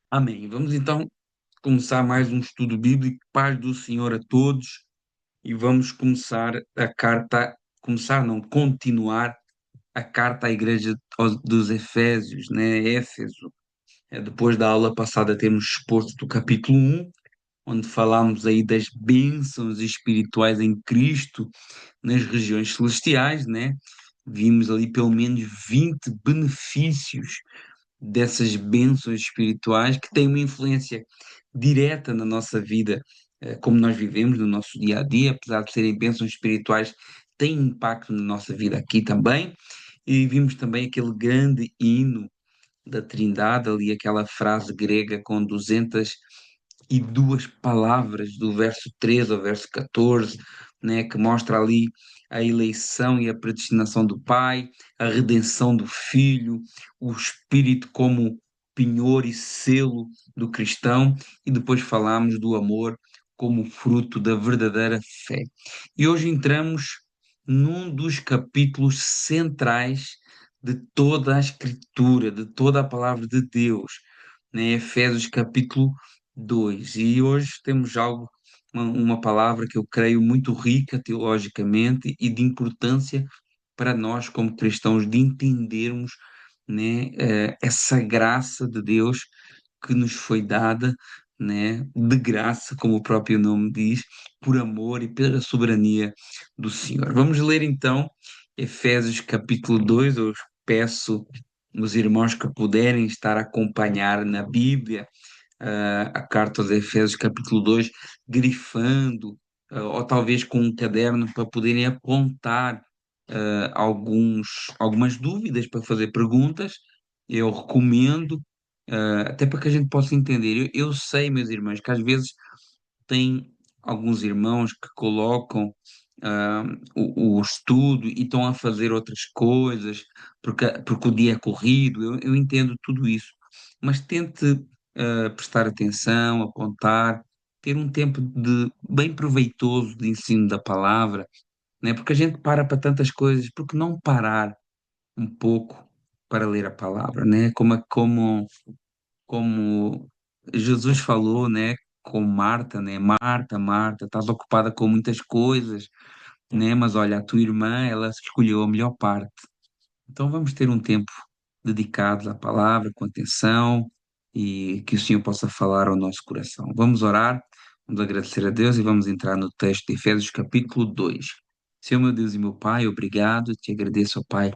Amém. Vamos então começar mais um estudo bíblico. Paz do Senhor a todos. E vamos começar a carta, começar não, continuar a carta à igreja dos Efésios, né? Éfeso. Depois da aula passada termos exposto do capítulo 1, onde falámos aí das bênçãos espirituais em Cristo nas regiões celestiais, né? Vimos ali pelo menos 20 benefícios dessas bênçãos espirituais que têm uma influência direta na nossa vida, como nós vivemos no nosso dia a dia, apesar de serem bênçãos espirituais, têm impacto na nossa vida aqui também. E vimos também aquele grande hino da Trindade, ali aquela frase grega com 202 palavras, do verso 13 ao verso 14, né, que mostra ali a eleição e a predestinação do Pai, a redenção do Filho, o Espírito como penhor e selo do cristão, e depois falamos do amor como fruto da verdadeira fé. E hoje entramos num dos capítulos centrais de toda a Escritura, de toda a palavra de Deus, né? Efésios capítulo 2. E hoje temos algo, uma palavra que eu creio muito rica teologicamente e de importância para nós como cristãos de entendermos, né, essa graça de Deus que nos foi dada, né, de graça, como o próprio nome diz, por amor e pela soberania do Senhor. Vamos ler então Efésios capítulo 2. Eu peço os irmãos que puderem estar a acompanhar na Bíblia, a carta aos Efésios capítulo 2, grifando, ou talvez com um caderno para poderem apontar algumas dúvidas, para fazer perguntas. Eu recomendo, até para que a gente possa entender. Eu sei, meus irmãos, que às vezes tem alguns irmãos que colocam ah, o estudo e estão a fazer outras coisas porque o dia é corrido. Eu entendo tudo isso, mas tente prestar atenção, apontar, ter um tempo bem proveitoso de ensino da palavra, né? Porque a gente para tantas coisas, porque não parar um pouco para ler a palavra, né? Como Jesus falou, né, com Marta, né? Marta, Marta, estás ocupada com muitas coisas, né? Mas olha, a tua irmã, ela escolheu a melhor parte. Então vamos ter um tempo dedicado à palavra, com atenção, e que o Senhor possa falar ao nosso coração. Vamos orar, vamos agradecer a Deus e vamos entrar no texto de Efésios capítulo 2. Senhor meu Deus e meu Pai, obrigado, te agradeço, ó Pai,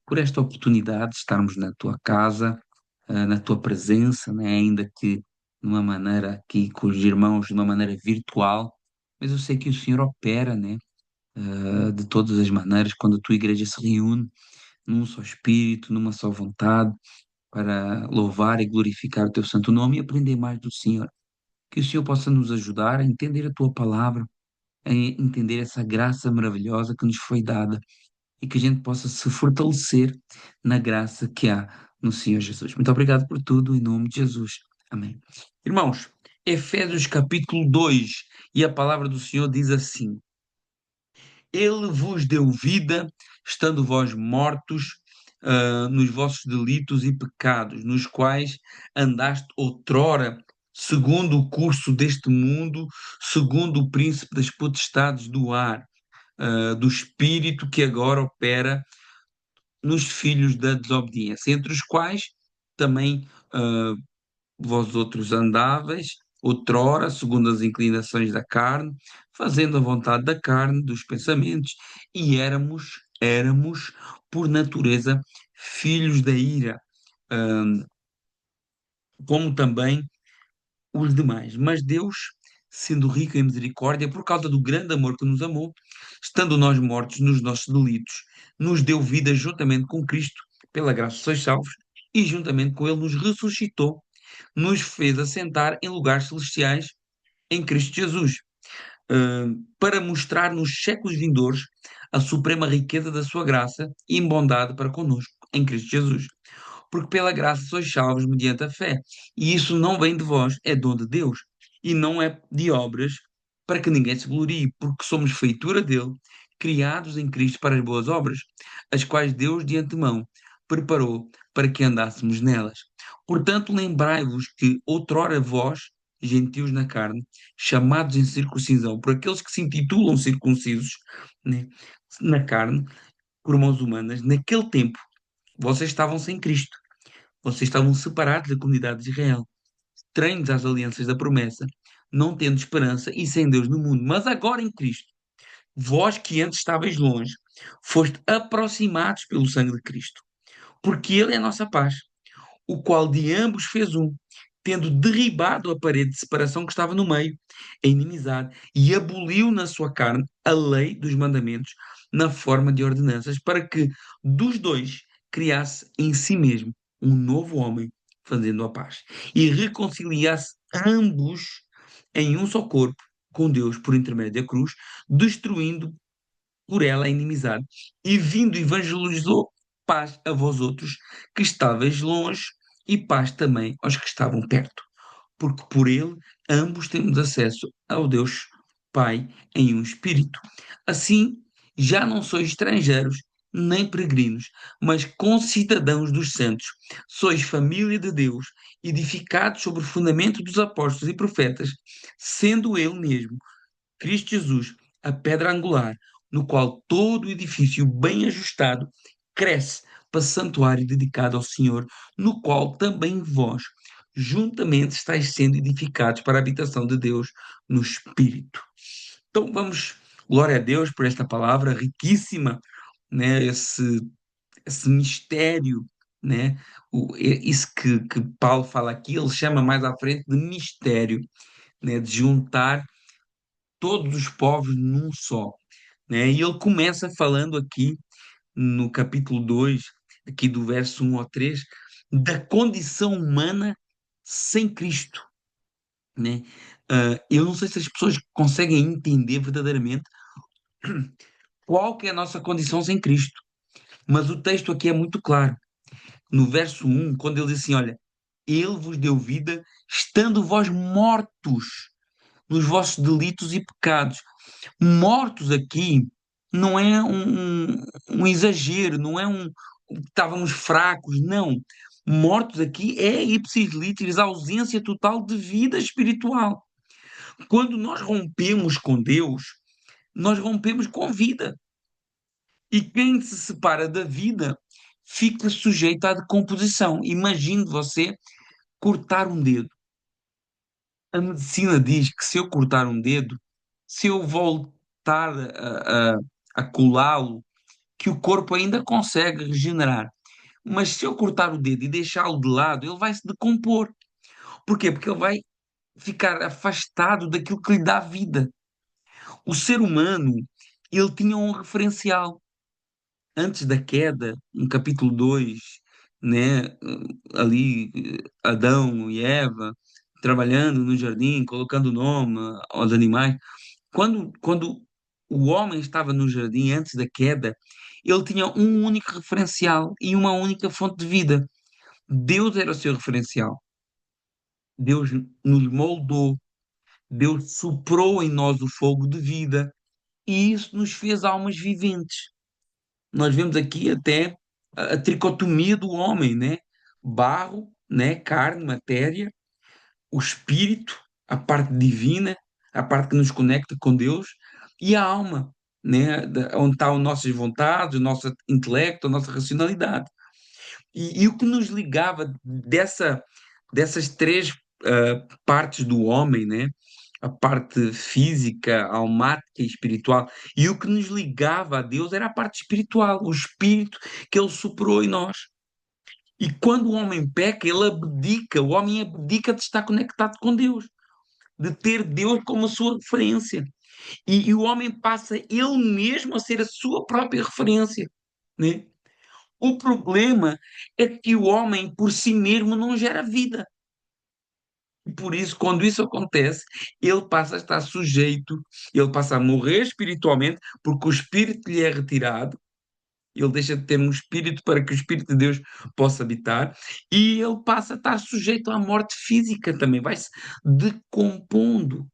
por esta oportunidade de estarmos na tua casa, na tua presença, né? Ainda que de uma maneira aqui com os irmãos, de uma maneira virtual, mas eu sei que o Senhor opera, né? De todas as maneiras, quando a tua igreja se reúne num só espírito, numa só vontade, para louvar e glorificar o teu santo nome e aprender mais do Senhor. Que o Senhor possa nos ajudar a entender a tua palavra, a entender essa graça maravilhosa que nos foi dada e que a gente possa se fortalecer na graça que há no Senhor Jesus. Muito obrigado por tudo, em nome de Jesus. Amém. Irmãos, Efésios capítulo 2, e a palavra do Senhor diz assim: Ele vos deu vida, estando vós mortos, nos vossos delitos e pecados, nos quais andaste outrora, segundo o curso deste mundo, segundo o príncipe das potestades do ar, do espírito que agora opera nos filhos da desobediência, entre os quais também vós outros andáveis, outrora, segundo as inclinações da carne, fazendo a vontade da carne, dos pensamentos, e éramos por natureza filhos da ira, hum, como também os demais. Mas Deus, sendo rico em misericórdia, por causa do grande amor que nos amou, estando nós mortos nos nossos delitos, nos deu vida juntamente com Cristo, pela graça sois salvos, e juntamente com Ele nos ressuscitou, nos fez assentar em lugares celestiais em Cristo Jesus, para mostrar nos séculos vindouros a suprema riqueza da sua graça e bondade para conosco em Cristo Jesus. Porque pela graça sois salvos mediante a fé. E isso não vem de vós, é dom de Deus. E não é de obras, para que ninguém se glorie, porque somos feitura dele, criados em Cristo para as boas obras, as quais Deus de antemão preparou para que andássemos nelas. Portanto, lembrai-vos que outrora vós, gentios na carne, chamados em circuncisão, por aqueles que se intitulam circuncisos, né, na carne, por mãos humanas, naquele tempo, vocês estavam sem Cristo, vocês estavam separados da comunidade de Israel, estranhos às alianças da promessa, não tendo esperança e sem Deus no mundo. Mas agora em Cristo, vós que antes estavais longe, foste aproximados pelo sangue de Cristo, porque Ele é a nossa paz, o qual de ambos fez um, tendo derribado a parede de separação que estava no meio, a inimizade, e aboliu na sua carne a lei dos mandamentos na forma de ordenanças, para que dos dois criasse em si mesmo um novo homem, fazendo a paz, e reconciliasse ambos em um só corpo com Deus por intermédio da cruz, destruindo por ela a inimizade, e vindo evangelizou paz a vós outros que estáveis longe, e paz também aos que estavam perto, porque por ele ambos temos acesso ao Deus Pai em um espírito. Assim, já não sois estrangeiros nem peregrinos, mas concidadãos dos santos, sois família de Deus, edificados sobre o fundamento dos apóstolos e profetas, sendo ele mesmo Cristo Jesus, a pedra angular, no qual todo o edifício bem ajustado cresce para santuário dedicado ao Senhor, no qual também vós, juntamente, estáis sendo edificados para a habitação de Deus no Espírito. Então vamos, glória a Deus por esta palavra riquíssima, né? Esse mistério, né? Isso que Paulo fala aqui, ele chama mais à frente de mistério, né? De juntar todos os povos num só, né? E ele começa falando aqui no capítulo 2 aqui do verso 1 ao 3 da condição humana sem Cristo, né? Eu não sei se as pessoas conseguem entender verdadeiramente qual que é a nossa condição sem Cristo, mas o texto aqui é muito claro. No verso 1, quando ele diz assim, olha, ele vos deu vida, estando vós mortos nos vossos delitos e pecados. Mortos aqui não é um exagero, não é estávamos fracos, não. Mortos aqui é ipsis literis, a ausência total de vida espiritual. Quando nós rompemos com Deus, nós rompemos com vida. E quem se separa da vida fica sujeito à decomposição. Imagine você cortar um dedo. A medicina diz que se eu cortar um dedo, se eu voltar a colá-lo, que o corpo ainda consegue regenerar. Mas se eu cortar o dedo e deixá-lo de lado, ele vai se decompor. Porquê? Porque ele vai ficar afastado daquilo que lhe dá vida. O ser humano, ele tinha um referencial. Antes da queda, no capítulo 2, né, ali Adão e Eva trabalhando no jardim, colocando nome aos animais. Quando o homem estava no jardim antes da queda, ele tinha um único referencial e uma única fonte de vida. Deus era o seu referencial. Deus nos moldou, Deus soprou em nós o fogo de vida e isso nos fez almas viventes. Nós vemos aqui até a tricotomia do homem, né? Barro, né? Carne, matéria, o espírito, a parte divina, a parte que nos conecta com Deus, e a alma, né? Onde estão as nossas vontades, o nosso intelecto, a nossa racionalidade. E o que nos ligava dessas três partes do homem, né? A parte física, almática e espiritual. E o que nos ligava a Deus era a parte espiritual, o espírito que Ele soprou em nós. E quando o homem peca, ele abdica, o homem abdica de estar conectado com Deus, de ter Deus como a sua referência. E o homem passa ele mesmo a ser a sua própria referência, né? O problema é que o homem por si mesmo não gera vida. E por isso, quando isso acontece, ele passa a estar sujeito, ele passa a morrer espiritualmente, porque o espírito lhe é retirado, ele deixa de ter um espírito para que o Espírito de Deus possa habitar, e ele passa a estar sujeito à morte física também, vai-se decompondo.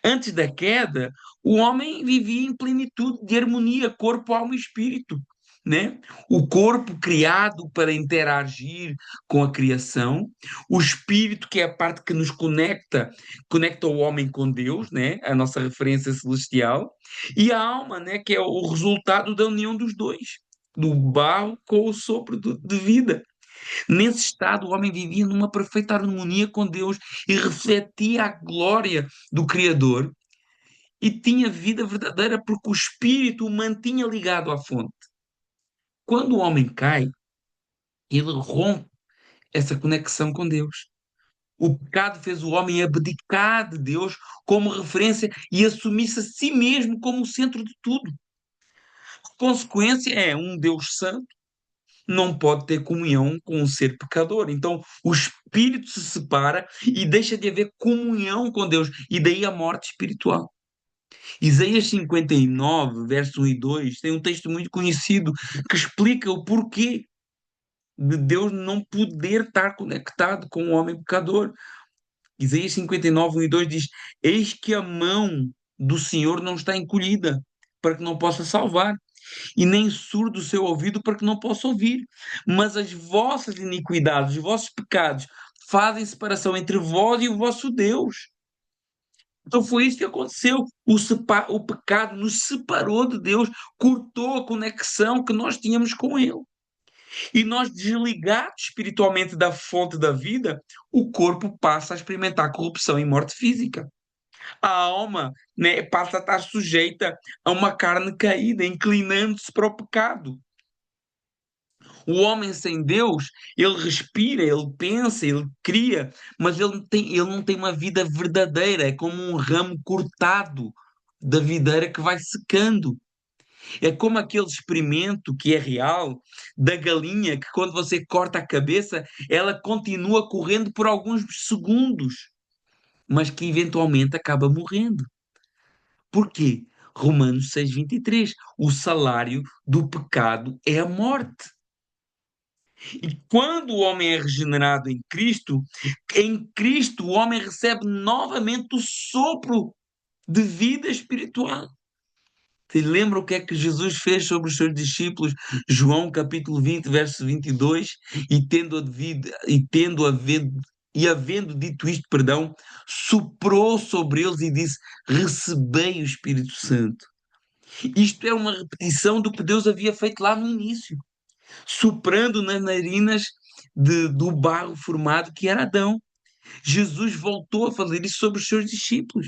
Antes da queda, o homem vivia em plenitude de harmonia, corpo, alma e espírito. né? O corpo criado para interagir com a criação, o espírito, que é a parte que nos conecta o homem com Deus, né? A nossa referência celestial, e a alma, né? Que é o resultado da união dos dois, do barro com o sopro de vida. Nesse estado, o homem vivia numa perfeita harmonia com Deus e refletia a glória do Criador e tinha vida verdadeira porque o espírito o mantinha ligado à fonte. Quando o homem cai, ele rompe essa conexão com Deus. O pecado fez o homem abdicar de Deus como referência e assumir-se a si mesmo como o centro de tudo. A consequência é um Deus santo não pode ter comunhão com um ser pecador. Então, o espírito se separa e deixa de haver comunhão com Deus, e daí a morte espiritual. Isaías 59, verso 1 e 2, tem um texto muito conhecido que explica o porquê de Deus não poder estar conectado com o homem pecador. Isaías 59, 1 e 2 diz: Eis que a mão do Senhor não está encolhida, para que não possa salvar, e nem surdo o seu ouvido, para que não possa ouvir. Mas as vossas iniquidades, os vossos pecados, fazem separação entre vós e o vosso Deus. Então foi isso que aconteceu. O pecado nos separou de Deus, cortou a conexão que nós tínhamos com Ele. E nós, desligados espiritualmente da fonte da vida, o corpo passa a experimentar corrupção e morte física. A alma, né, passa a estar sujeita a uma carne caída, inclinando-se para o pecado. O homem sem Deus, ele respira, ele pensa, ele cria, mas ele não tem uma vida verdadeira, é como um ramo cortado da videira que vai secando. É como aquele experimento que é real da galinha que quando você corta a cabeça, ela continua correndo por alguns segundos, mas que eventualmente acaba morrendo. Porquê? Romanos 6:23. O salário do pecado é a morte. E quando o homem é regenerado em Cristo o homem recebe novamente o sopro de vida espiritual. Te lembra o que é que Jesus fez sobre os seus discípulos? João capítulo 20, verso 22, e tendo havido, e tendo havido, e havendo dito isto, perdão, soprou sobre eles e disse: recebei o Espírito Santo. Isto é uma repetição do que Deus havia feito lá no início, soprando nas narinas do barro formado que era Adão. Jesus voltou a fazer isso sobre os seus discípulos.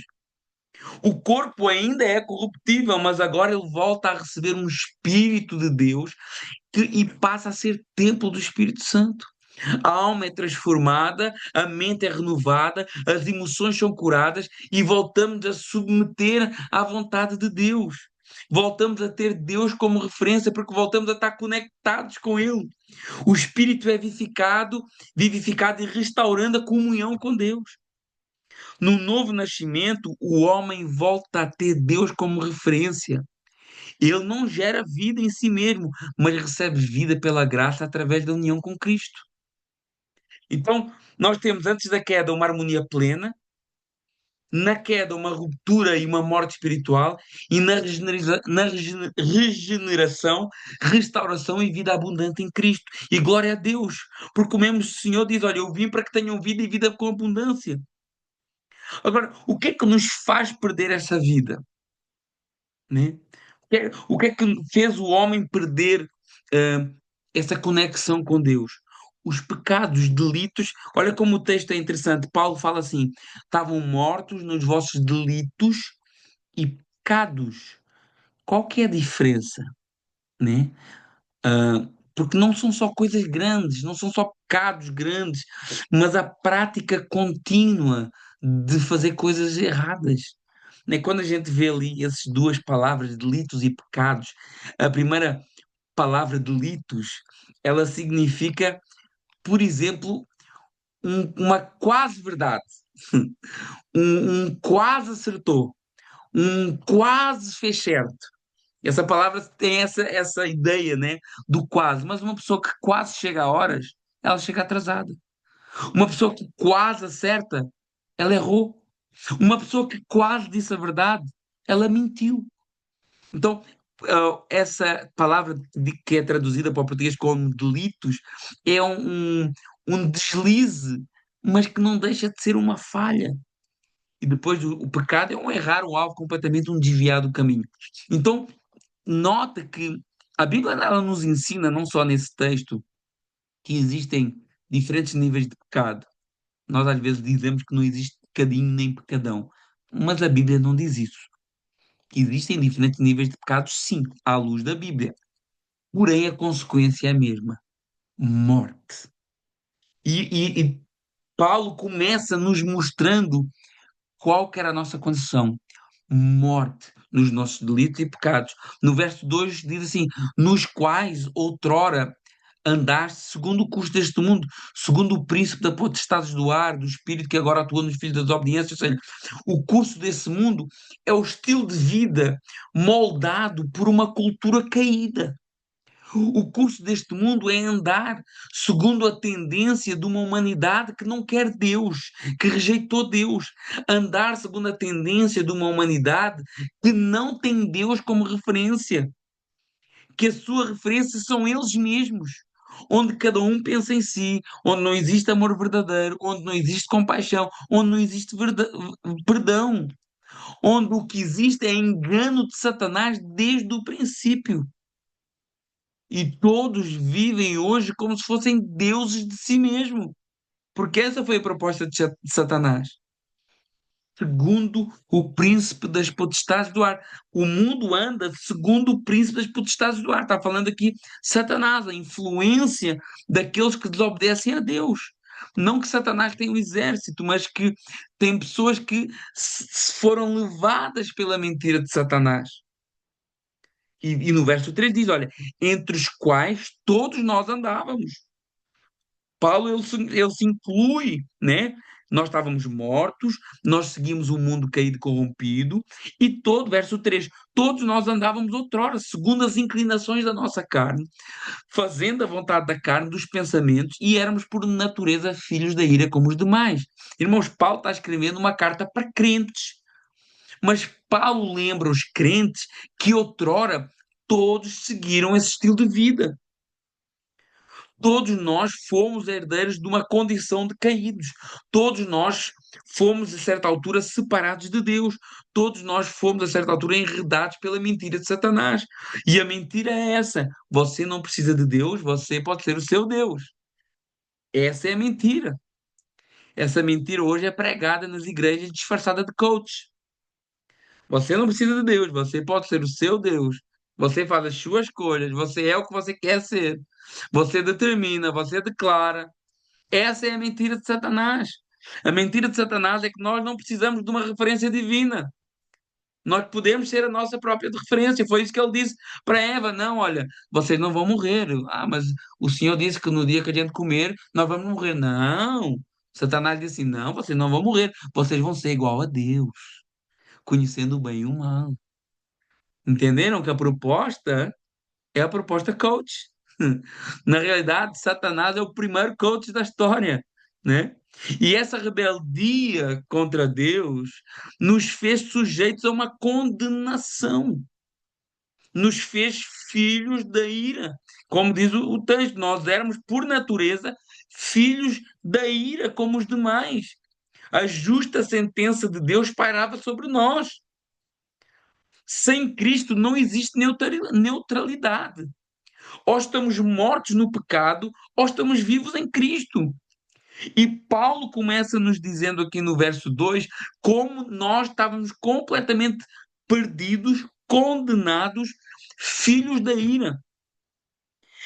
O corpo ainda é corruptível, mas agora ele volta a receber um Espírito de Deus e passa a ser templo do Espírito Santo. A alma é transformada, a mente é renovada, as emoções são curadas e voltamos a submeter à vontade de Deus. Voltamos a ter Deus como referência porque voltamos a estar conectados com Ele. O Espírito é vivificado e restaurando a comunhão com Deus. No novo nascimento, o homem volta a ter Deus como referência. Ele não gera vida em si mesmo, mas recebe vida pela graça através da união com Cristo. Então, nós temos antes da queda uma harmonia plena, na queda uma ruptura e uma morte espiritual, e na regeneração, restauração e vida abundante em Cristo. E glória a Deus, porque o mesmo Senhor diz: Olha, eu vim para que tenham vida e vida com abundância. Agora, o que é que nos faz perder essa vida? Né? O que é que fez o homem perder ah, essa conexão com Deus? Os pecados, delitos. Olha como o texto é interessante. Paulo fala assim: estavam mortos nos vossos delitos e pecados. Qual que é a diferença? Né? Porque não são só coisas grandes, não são só pecados grandes, mas a prática contínua de fazer coisas erradas. Né? Quando a gente vê ali essas duas palavras, delitos e pecados, a primeira palavra delitos, ela significa, por exemplo, uma quase verdade, um quase acertou, um quase fez certo. Essa palavra tem essa ideia, né, do quase, mas uma pessoa que quase chega a horas, ela chega atrasada. Uma pessoa que quase acerta, ela errou. Uma pessoa que quase disse a verdade, ela mentiu. Então, essa palavra que é traduzida para o português como delitos é um deslize, mas que não deixa de ser uma falha. E depois o pecado é um errar o alvo completamente, um desviar do caminho. Então, nota que a Bíblia ela nos ensina, não só nesse texto, que existem diferentes níveis de pecado. Nós às vezes dizemos que não existe pecadinho nem pecadão, mas a Bíblia não diz isso. Existem diferentes níveis de pecados, sim, à luz da Bíblia. Porém, a consequência é a mesma: morte. E Paulo começa nos mostrando qual que era a nossa condição: morte nos nossos delitos e pecados. No verso 2 diz assim: nos quais outrora andaste segundo o curso deste mundo, segundo o príncipe da potestade do ar, do espírito que agora atua nos filhos da desobediência. Ou seja, o curso desse mundo é o estilo de vida moldado por uma cultura caída. O curso deste mundo é andar segundo a tendência de uma humanidade que não quer Deus, que rejeitou Deus. Andar segundo a tendência de uma humanidade que não tem Deus como referência, que a sua referência são eles mesmos. Onde cada um pensa em si, onde não existe amor verdadeiro, onde não existe compaixão, onde não existe perdão, onde o que existe é engano de Satanás desde o princípio. E todos vivem hoje como se fossem deuses de si mesmo. Porque essa foi a proposta de Satanás. Segundo o príncipe das potestades do ar. O mundo anda segundo o príncipe das potestades do ar. Está falando aqui Satanás, a influência daqueles que desobedecem a Deus. Não que Satanás tenha um exército, mas que tem pessoas que foram levadas pela mentira de Satanás. E no verso 3 diz: olha, entre os quais todos nós andávamos. Paulo ele se inclui, né? Nós estávamos mortos, nós seguimos o mundo caído e corrompido, e todo, verso 3, todos nós andávamos outrora, segundo as inclinações da nossa carne, fazendo a vontade da carne, dos pensamentos, e éramos por natureza filhos da ira como os demais. Irmãos, Paulo está escrevendo uma carta para crentes, mas Paulo lembra os crentes que outrora todos seguiram esse estilo de vida. Todos nós fomos herdeiros de uma condição de caídos. Todos nós fomos, a certa altura, separados de Deus. Todos nós fomos, a certa altura, enredados pela mentira de Satanás. E a mentira é essa: você não precisa de Deus, você pode ser o seu Deus. Essa é a mentira. Essa mentira hoje é pregada nas igrejas disfarçada de coach. Você não precisa de Deus, você pode ser o seu Deus. Você faz as suas escolhas, você é o que você quer ser. Você determina, você declara. Essa é a mentira de Satanás. A mentira de Satanás é que nós não precisamos de uma referência divina. Nós podemos ser a nossa própria referência. Foi isso que ele disse para Eva. Não, olha, vocês não vão morrer. Ah, mas o Senhor disse que no dia que a gente comer, nós vamos morrer. Não. Satanás disse assim, não, vocês não vão morrer. Vocês vão ser igual a Deus, conhecendo o bem e o mal. Entenderam que a proposta é a proposta coach? Na realidade, Satanás é o primeiro coach da história, né? E essa rebeldia contra Deus nos fez sujeitos a uma condenação, nos fez filhos da ira. Como diz o texto, nós éramos, por natureza, filhos da ira, como os demais. A justa sentença de Deus pairava sobre nós. Sem Cristo não existe neutralidade. Ou estamos mortos no pecado, ou estamos vivos em Cristo. E Paulo começa nos dizendo aqui no verso 2 como nós estávamos completamente perdidos, condenados, filhos da ira.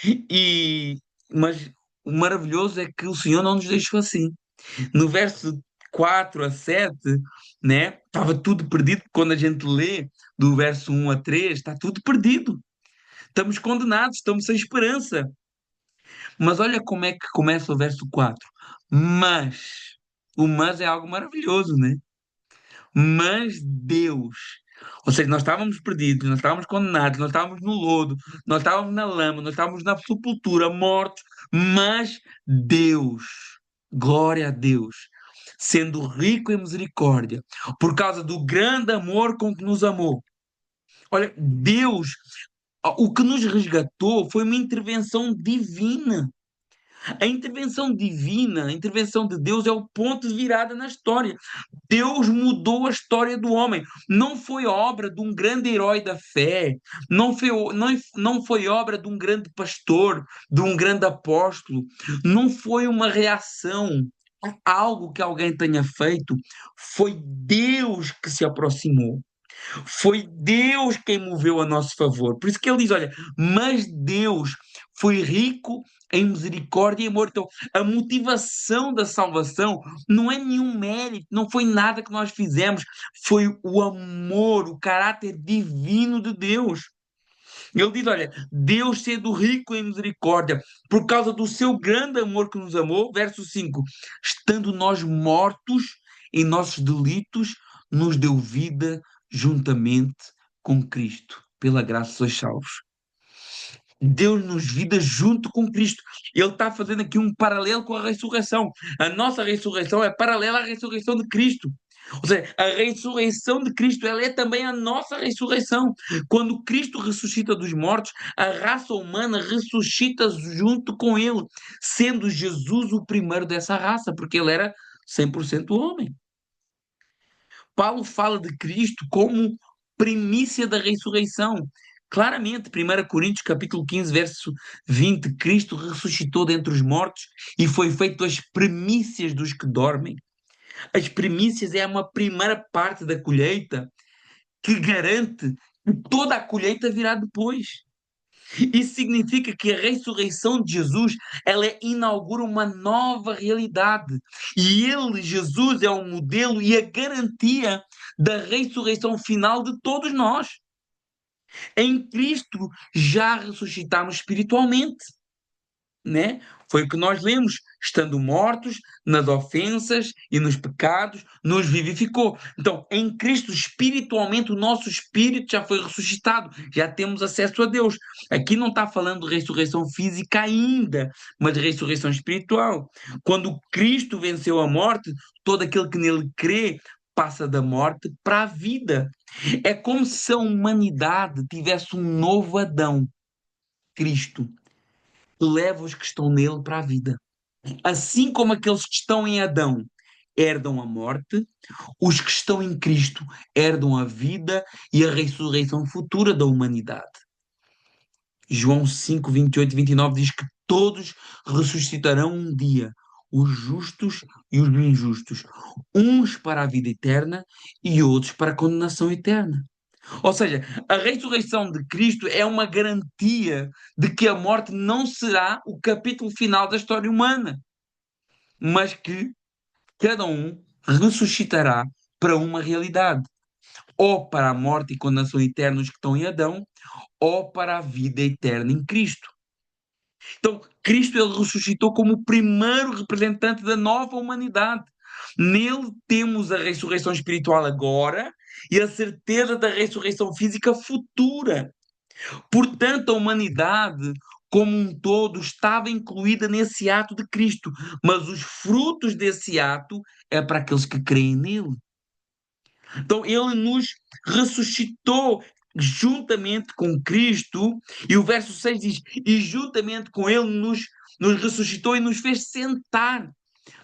E, mas o maravilhoso é que o Senhor não nos deixou assim. No verso 4 a 7, né, estava tudo perdido. Quando a gente lê do verso 1 a 3, está tudo perdido. Estamos condenados, estamos sem esperança. Mas olha como é que começa o verso 4. Mas, o mas é algo maravilhoso, né? Mas Deus, ou seja, nós estávamos perdidos, nós estávamos condenados, nós estávamos no lodo, nós estávamos na lama, nós estávamos na sepultura, mortos, mas Deus, glória a Deus, sendo rico em misericórdia, por causa do grande amor com que nos amou, Olha, Deus, o que nos resgatou foi uma intervenção divina. A intervenção divina, a intervenção de Deus é o ponto de virada na história. Deus mudou a história do homem. Não foi obra de um grande herói da fé, não foi obra de um grande pastor, de um grande apóstolo, não foi uma reação a algo que alguém tenha feito. Foi Deus que se aproximou. Foi Deus quem moveu a nosso favor. Por isso que ele diz: olha, mas Deus foi rico em misericórdia e amor. Então, a motivação da salvação não é nenhum mérito, não foi nada que nós fizemos, foi o amor, o caráter divino de Deus. Ele diz: olha, Deus sendo rico em misericórdia, por causa do seu grande amor que nos amou, verso 5, estando nós mortos em nossos delitos, nos deu vida juntamente com Cristo. Pela graça sois salvos. Deu-nos vida junto com Cristo. Ele está fazendo aqui um paralelo com a ressurreição. A nossa ressurreição é paralela à ressurreição de Cristo. Ou seja, a ressurreição de Cristo, ela é também a nossa ressurreição. Quando Cristo ressuscita dos mortos, a raça humana ressuscita junto com ele, sendo Jesus o primeiro dessa raça, porque ele era 100% homem. Paulo fala de Cristo como primícia da ressurreição. Claramente, 1 Coríntios capítulo 15, verso 20, Cristo ressuscitou dentre os mortos e foi feito as primícias dos que dormem. As primícias é uma primeira parte da colheita que garante que toda a colheita virá depois. Isso significa que a ressurreição de Jesus, ela inaugura uma nova realidade. E ele, Jesus, é o modelo e a garantia da ressurreição final de todos nós. Em Cristo já ressuscitamos espiritualmente, né? Foi o que nós lemos, estando mortos nas ofensas e nos pecados, nos vivificou. Então, em Cristo, espiritualmente, o nosso espírito já foi ressuscitado, já temos acesso a Deus. Aqui não está falando de ressurreição física ainda, mas de ressurreição espiritual. Quando Cristo venceu a morte, todo aquele que nele crê passa da morte para a vida. É como se a humanidade tivesse um novo Adão, Cristo, que leva os que estão nele para a vida. Assim como aqueles que estão em Adão herdam a morte, os que estão em Cristo herdam a vida e a ressurreição futura da humanidade. João 5, 28 e 29 diz que todos ressuscitarão um dia, os justos e os injustos, uns para a vida eterna e outros para a condenação eterna. Ou seja, a ressurreição de Cristo é uma garantia de que a morte não será o capítulo final da história humana, mas que cada um ressuscitará para uma realidade, ou para a morte e condenação eterna os que estão em Adão, ou para a vida eterna em Cristo. Então, Cristo ele ressuscitou como o primeiro representante da nova humanidade. Nele temos a ressurreição espiritual agora e a certeza da ressurreição física futura. Portanto, a humanidade como um todo estava incluída nesse ato de Cristo, mas os frutos desse ato é para aqueles que creem nele. Então, ele nos ressuscitou juntamente com Cristo, e o verso 6 diz: e juntamente com ele nos ressuscitou e nos fez sentar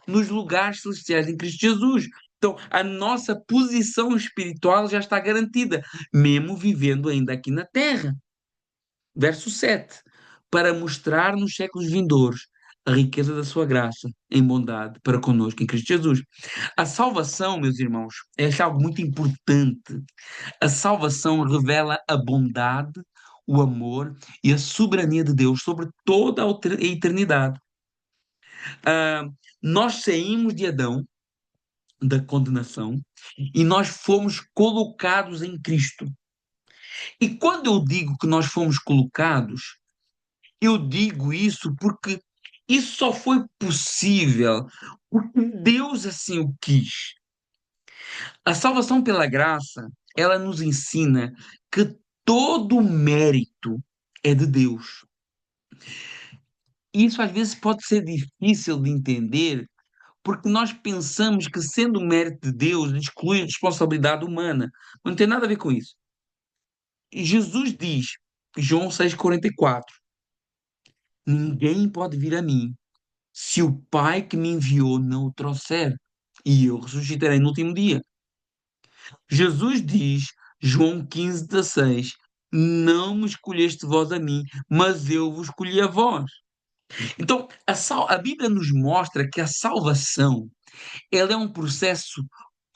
nos lugares celestiais em Cristo Jesus. Então, a nossa posição espiritual já está garantida, mesmo vivendo ainda aqui na terra. Verso 7. Para mostrar nos séculos vindouros a riqueza da sua graça em bondade para conosco em Cristo Jesus. A salvação, meus irmãos, é algo muito importante. A salvação revela a bondade, o amor e a soberania de Deus sobre toda a eternidade. Ah, nós saímos de Adão, da condenação, e nós fomos colocados em Cristo. E quando eu digo que nós fomos colocados, eu digo isso porque isso só foi possível porque Deus assim o quis. A salvação pela graça, ela nos ensina que todo o mérito é de Deus. E isso às vezes pode ser difícil de entender, porque nós pensamos que sendo o mérito de Deus exclui a responsabilidade humana. Mas não tem nada a ver com isso. Jesus diz, João 6,44, ninguém pode vir a mim se o Pai que me enviou não o trouxer, e eu ressuscitarei no último dia. Jesus diz, João 15,16, não me escolheste vós a mim, mas eu vos escolhi a vós. Então, a Bíblia nos mostra que a salvação, ela é um processo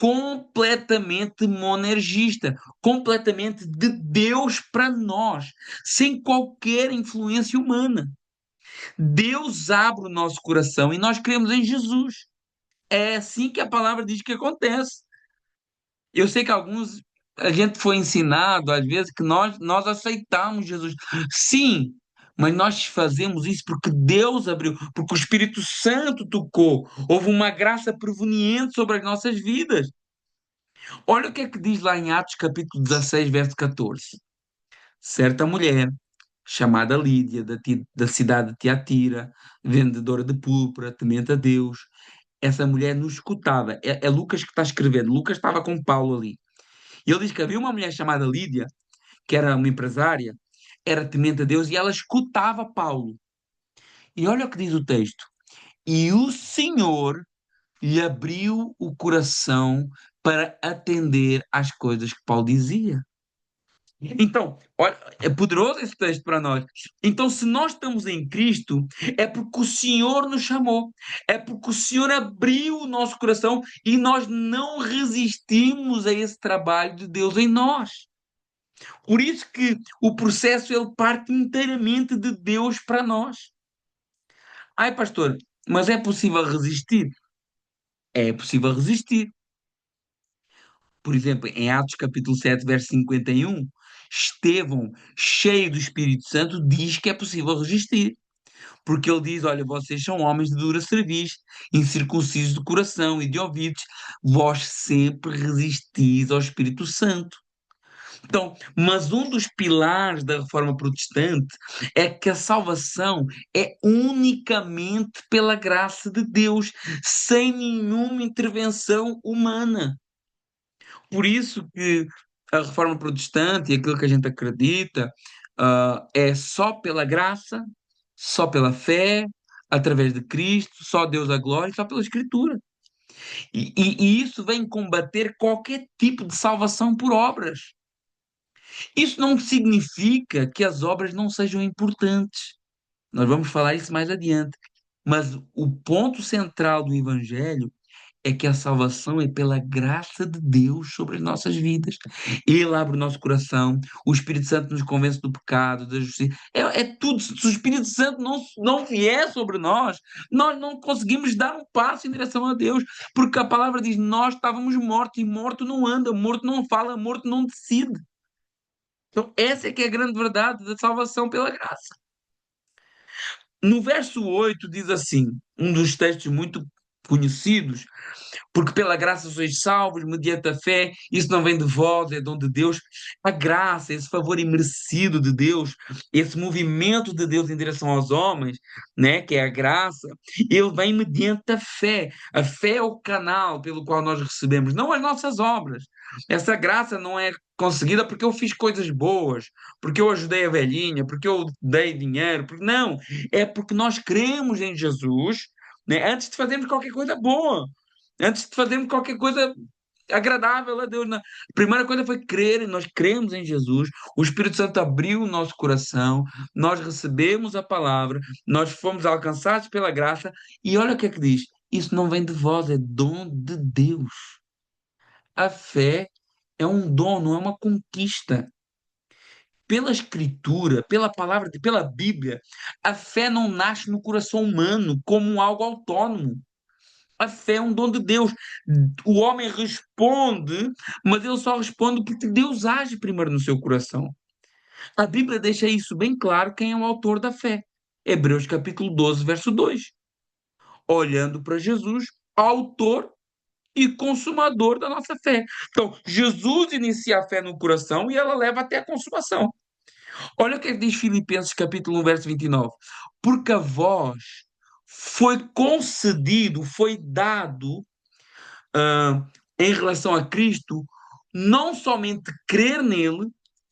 completamente monergista, completamente de Deus para nós, sem qualquer influência humana. Deus abre o nosso coração e nós cremos em Jesus. É assim que a palavra diz que acontece. Eu sei que a gente foi ensinado, às vezes, que nós aceitamos Jesus. Sim, mas nós fazemos isso porque Deus abriu, porque o Espírito Santo tocou. Houve uma graça proveniente sobre as nossas vidas. Olha o que é que diz lá em Atos capítulo 16, verso 14. Certa mulher, chamada Lídia, da cidade de Tiatira, vendedora de púrpura, temente a Deus, essa mulher nos escutava. É Lucas que está escrevendo. Lucas estava com Paulo ali. E ele diz que havia uma mulher chamada Lídia, que era uma empresária, era temente a Deus, e ela escutava Paulo. E olha o que diz o texto. E o Senhor lhe abriu o coração para atender às coisas que Paulo dizia. Então, olha, é poderoso esse texto para nós. Então, se nós estamos em Cristo, é porque o Senhor nos chamou, é porque o Senhor abriu o nosso coração e nós não resistimos a esse trabalho de Deus em nós. Por isso que o processo ele parte inteiramente de Deus para nós. Ai, pastor, mas é possível resistir? É possível resistir. Por exemplo, em Atos capítulo 7, verso 51, Estevão, cheio do Espírito Santo, diz que é possível resistir. Porque ele diz: olha, vocês são homens de dura cerviz, incircuncisos de coração e de ouvidos, vós sempre resistis ao Espírito Santo. Então, mas um dos pilares da reforma protestante é que a salvação é unicamente pela graça de Deus, sem nenhuma intervenção humana. Por isso que a reforma protestante e aquilo que a gente acredita, é só pela graça, só pela fé, através de Cristo, só Deus a glória, só pela Escritura. E isso vem combater qualquer tipo de salvação por obras. Isso não significa que as obras não sejam importantes. Nós vamos falar isso mais adiante. Mas o ponto central do Evangelho é que a salvação é pela graça de Deus sobre as nossas vidas. Ele abre o nosso coração, o Espírito Santo nos convence do pecado, da justiça. É tudo. Se o Espírito Santo não vier sobre nós não conseguimos dar um passo em direção a Deus, porque a palavra diz: nós estávamos mortos, e morto não anda, morto não fala, morto não decide. Então, essa é que é a grande verdade da salvação pela graça. No verso 8 diz assim, um dos textos muito conhecidos: porque pela graça sois salvos, mediante a fé, isso não vem de vós, é dom de Deus. A graça, esse favor imerecido de Deus, esse movimento de Deus em direção aos homens, né, que é a graça, ele vem mediante a fé. A fé é o canal pelo qual nós recebemos, não as nossas obras. Essa graça não é conseguida porque eu fiz coisas boas, porque eu ajudei a velhinha, porque eu dei dinheiro, porque não, é porque nós cremos em Jesus, né, antes de fazermos qualquer coisa boa. Antes de fazermos qualquer coisa agradável a Deus, a primeira coisa foi crer, e nós cremos em Jesus, o Espírito Santo abriu o nosso coração, nós recebemos a palavra, nós fomos alcançados pela graça, e olha o que é que diz: isso não vem de vós, é dom de Deus. A fé é um dom, não é uma conquista. Pela Escritura, pela palavra, pela Bíblia, a fé não nasce no coração humano como algo autônomo. A fé é um dom de Deus. O homem responde, mas ele só responde porque Deus age primeiro no seu coração. A Bíblia deixa isso bem claro quem é o autor da fé. Hebreus capítulo 12, verso 2. Olhando para Jesus, autor e consumador da nossa fé. Então, Jesus inicia a fé no coração e ela leva até a consumação. Olha o que diz Filipenses capítulo 1, verso 29. Porque a vós foi concedido, foi dado, ah, em relação a Cristo, não somente crer nele,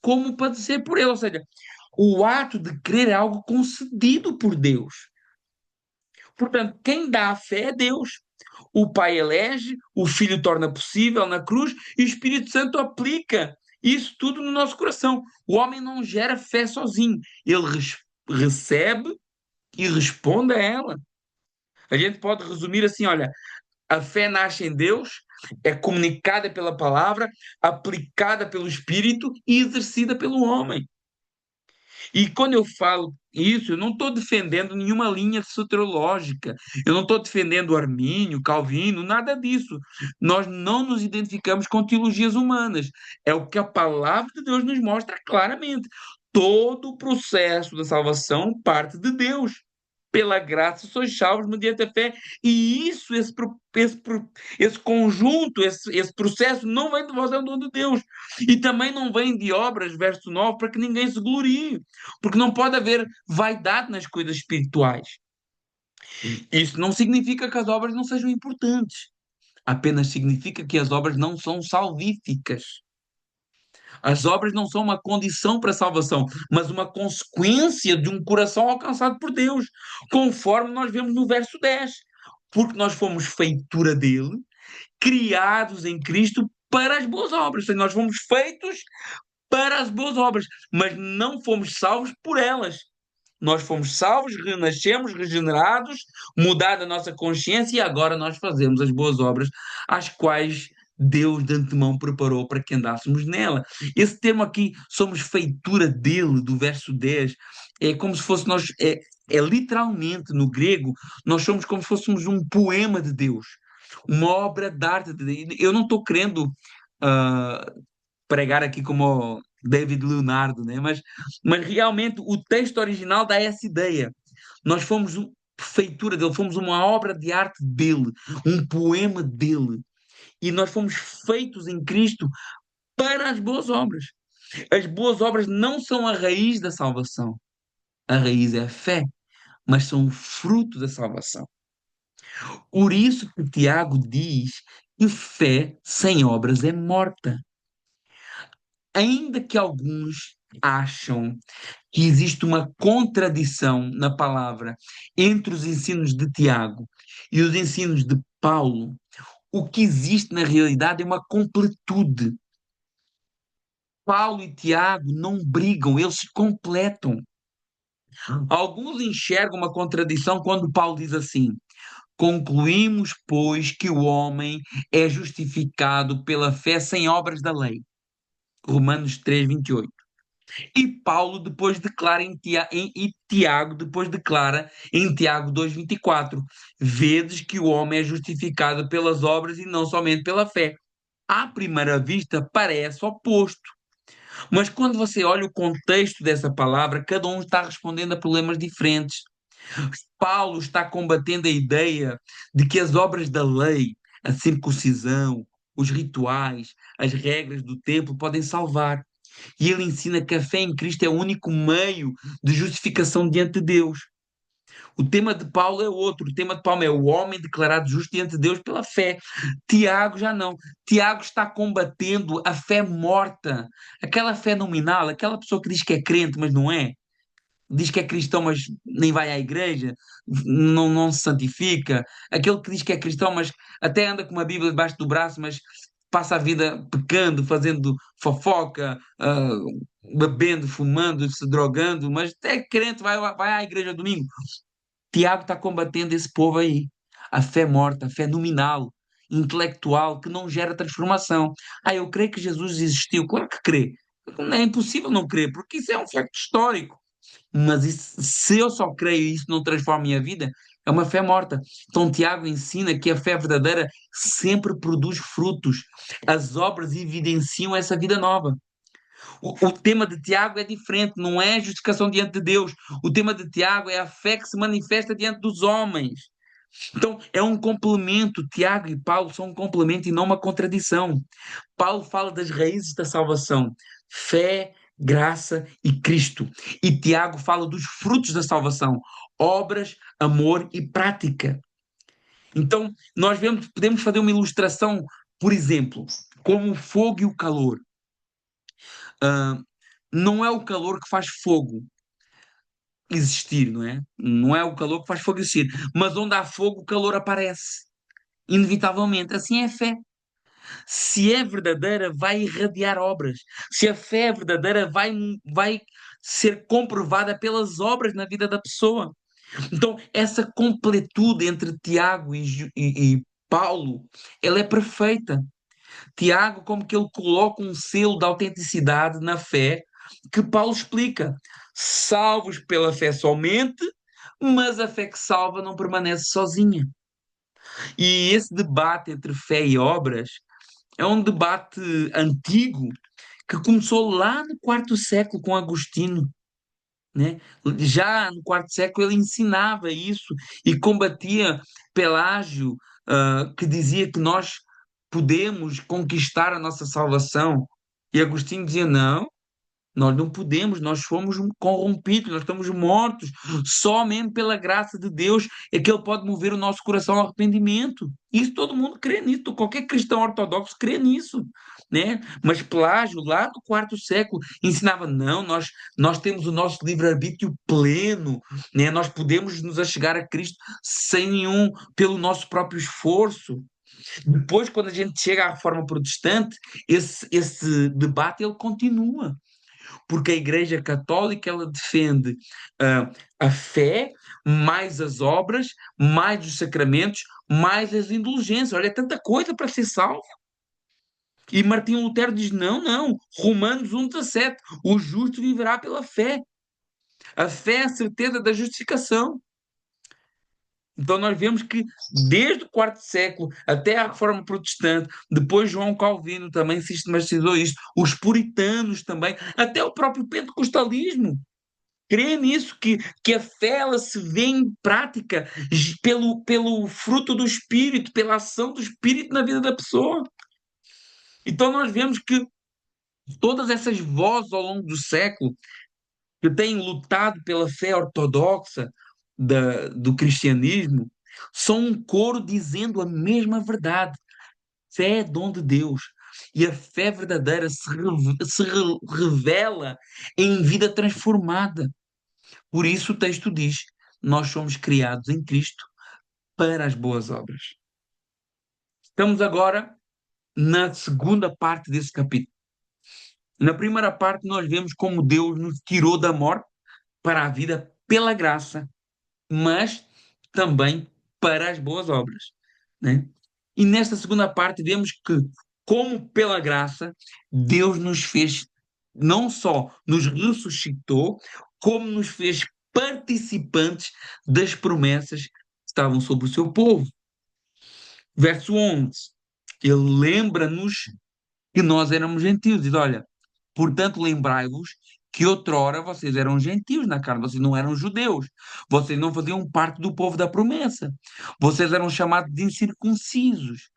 como padecer por ele. Ou seja, o ato de crer é algo concedido por Deus. Portanto, quem dá a fé é Deus. O Pai elege, o Filho torna possível na cruz e o Espírito Santo aplica isso tudo no nosso coração. O homem não gera fé sozinho, ele recebe e responde a ela. A gente pode resumir assim: olha, a fé nasce em Deus, é comunicada pela palavra, aplicada pelo Espírito e exercida pelo homem. E quando eu falo isso, eu não estou defendendo nenhuma linha soteriológica, eu não estou defendendo Armínio, Calvino, nada disso. Nós não nos identificamos com teologias humanas. É o que a palavra de Deus nos mostra claramente. Todo o processo da salvação parte de Deus. Pela graça sois salvos mediante a fé, e isso, esse conjunto, esse processo não vem de vós, é um dom de Deus, e também não vem de obras, verso 9, para que ninguém se glorie, porque não pode haver vaidade nas coisas espirituais. Isso não significa que as obras não sejam importantes, apenas significa que as obras não são salvíficas. As obras não são uma condição para a salvação, mas uma consequência de um coração alcançado por Deus, conforme nós vemos no verso 10. Porque nós fomos feitura dele, criados em Cristo para as boas obras. Ou seja, nós fomos feitos para as boas obras, mas não fomos salvos por elas. Nós fomos salvos, renascemos, regenerados, mudada a nossa consciência e agora nós fazemos as boas obras, as quais Deus de antemão preparou para que andássemos nela. Esse termo aqui, somos feitura dele, do verso 10, é como se fosse nós, é literalmente no grego, nós somos como se fôssemos um poema de Deus, uma obra de arte de Deus. Eu não estou querendo ah, pregar aqui como David Leonardo, né? Mas realmente o texto original dá essa ideia. Nós fomos feitura dele, fomos uma obra de arte dele, um poema dele. E nós fomos feitos em Cristo para as boas obras. As boas obras não são a raiz da salvação. A raiz é a fé, mas são o fruto da salvação. Por isso que Tiago diz que fé sem obras é morta. Ainda que alguns acham que existe uma contradição na palavra entre os ensinos de Tiago e os ensinos de Paulo, o que existe na realidade é uma completude. Paulo e Tiago não brigam, eles se completam. Alguns enxergam uma contradição quando Paulo diz assim: concluímos, pois, que o homem é justificado pela fé sem obras da lei. Romanos 3:28. E Paulo depois declara e Tiago depois declara em Tiago 2:24: vedes que o homem é justificado pelas obras e não somente pela fé. À primeira vista parece oposto, mas quando você olha o contexto dessa palavra, cada um está respondendo a problemas diferentes. Paulo está combatendo a ideia de que as obras da lei, a circuncisão, os rituais, as regras do templo podem salvar. E ele ensina que a fé em Cristo é o único meio de justificação diante de Deus. O tema de Paulo é outro. O tema de Paulo é o homem declarado justo diante de Deus pela fé. Tiago já não. Tiago está combatendo a fé morta, aquela fé nominal, aquela pessoa que diz que é crente, mas não é. Diz que é cristão, mas nem vai à igreja, não se santifica. Aquele que diz que é cristão, mas até anda com uma Bíblia debaixo do braço, mas passa a vida pecando, fazendo fofoca, bebendo, fumando, se drogando, mas é crente, vai à igreja domingo. Tiago está combatendo esse povo aí. A fé morta, a fé nominal, intelectual, que não gera transformação. Eu creio que Jesus existiu. Claro que crê. É impossível não crer, porque isso é um facto histórico. Mas se eu só creio e isso não transforma a minha vida, é uma fé morta. Então, Tiago ensina que a fé verdadeira sempre produz frutos. As obras evidenciam essa vida nova. O tema de Tiago é diferente, não é a justificação diante de Deus. O tema de Tiago é a fé que se manifesta diante dos homens. Então, é um complemento. Tiago e Paulo são um complemento e não uma contradição. Paulo fala das raízes da salvação: fé, graça e Cristo. E Tiago fala dos frutos da salvação: obras, amor e prática. Então, podemos fazer uma ilustração, por exemplo, como o fogo e o calor. Não é o calor que faz fogo existir, não é? Não é o calor que faz fogo existir. Mas onde há fogo, o calor aparece. Inevitavelmente. Assim é a fé. Se é verdadeira, vai irradiar obras. Se a fé é verdadeira, vai ser comprovada pelas obras na vida da pessoa. Então, essa completude entre Tiago e Paulo, ela é perfeita. Tiago, como que ele coloca um selo de autenticidade na fé, que Paulo explica. Salvos pela fé somente, mas a fé que salva não permanece sozinha. E esse debate entre fé e obras é um debate antigo que começou lá no quarto século com Agostinho, né? Já no quarto século ele ensinava isso e combatia Pelágio, que dizia que nós podemos conquistar a nossa salvação. E Agostinho dizia: não, nós não podemos, nós fomos corrompidos, nós estamos mortos. Só mesmo pela graça de Deus é que Ele pode mover o nosso coração ao arrependimento. Isso todo mundo crê nisso, qualquer cristão ortodoxo crê nisso, né? Mas Pelágio, lá do quarto século, ensinava: não, nós temos o nosso livre-arbítrio pleno, né? Nós podemos nos achegar a Cristo sem nenhum, pelo nosso próprio esforço. Depois, quando a gente chega à Reforma Protestante, esse debate ele continua porque a Igreja Católica ela defende a fé, mais as obras, mais os sacramentos, mais as indulgências. Olha, é tanta coisa para ser salvo. E Martinho Lutero diz: não, não. Romanos 1,17. O justo viverá pela fé. A fé é a certeza da justificação. Então nós vemos que desde o quarto século até a Reforma Protestante, depois João Calvino também sistematizou isto, os puritanos também, até o próprio pentecostalismo crê nisso, que a fé ela se vê em prática pelo fruto do Espírito, pela ação do Espírito na vida da pessoa. Então nós vemos que todas essas vozes ao longo do século que têm lutado pela fé ortodoxa do cristianismo são um coro dizendo a mesma verdade. Fé é dom de Deus. E a fé verdadeira revela em vida transformada. Por isso o texto diz: nós somos criados em Cristo para as boas obras. Estamos agora na segunda parte desse capítulo. Na primeira parte, nós vemos como Deus nos tirou da morte para a vida pela graça, mas também para as boas obras, né? E nesta segunda parte, vemos que, como pela graça, Deus nos fez, não só nos ressuscitou, como nos fez participantes das promessas que estavam sobre o seu povo. Verso 11, ele lembra-nos que nós éramos gentios. Diz: olha, portanto, lembrai-vos que outrora vocês eram gentios na carne, vocês não eram judeus, vocês não faziam parte do povo da promessa, vocês eram chamados de incircuncisos,